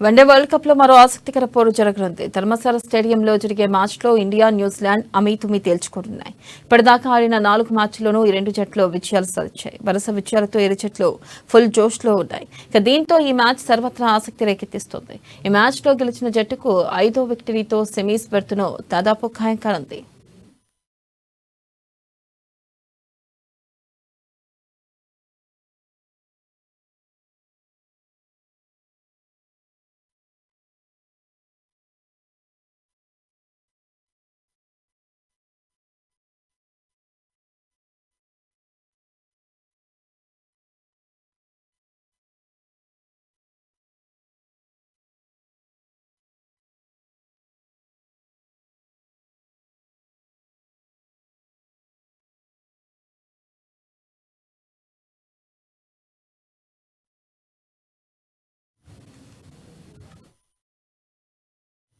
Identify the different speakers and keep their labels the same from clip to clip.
Speaker 1: One day world cup లో మరో ఆసక్తికర పోరు జరగనుంది. ధర్మశాల స్టేడియంలో జరిగే మ్యాచ్ లో ఇండియా, న్యూజిలాండ్ అమీతుమీ తేల్చుకుంటున్నాయి. ఇప్పటిదాకా ఆడిన 4 మ్యాచ్ల్లోనూ ఈ రెండు జట్లు విజయాలు సాధించాయి. వరుస విజయాలతో ఇరు జట్లు ఫుల్ జోష్ లో ఉన్నాయి. దీంతో ఈ మ్యాచ్ సర్వత్రా ఆసక్తి రేకెత్తిస్తోంది. ఈ మ్యాచ్ లో గెలిచిన జట్టుకు 5వ విక్టరీతో సెమీస్ బెర్త్ను దాదాపు ఖాయం కానుంది.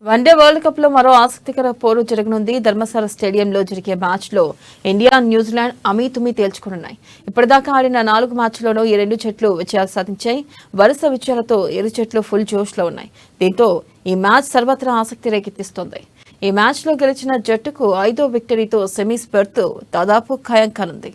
Speaker 1: వన్డే వరల్డ్ కప్ లో మరో ఆసక్తికర పోరు జరగనుంది. ధర్మశాల స్టేడియంలో జరిగే మ్యాచ్ లో ఇండియా, న్యూజిలాండ్ అమీతుమీ తేల్చుకోనున్నాయి. ఇప్పటిదాకా ఆడిన 4 మ్యాచ్ల్లోనూ ఈ రెండు జట్లు విజయాలు సాధించాయి. వరుస విజయాలతో ఇరు జట్లు ఫుల్ జోష్ లో ఉన్నాయి. దీంతో ఈ మ్యాచ్ సర్వత్రా ఆసక్తి రేకెత్తిస్తోంది. ఈ మ్యాచ్ లో గెలిచిన జట్టుకు 5వ విక్టరీతో సెమీస్ బెర్త్ దాదాపు ఖాయం కానుంది.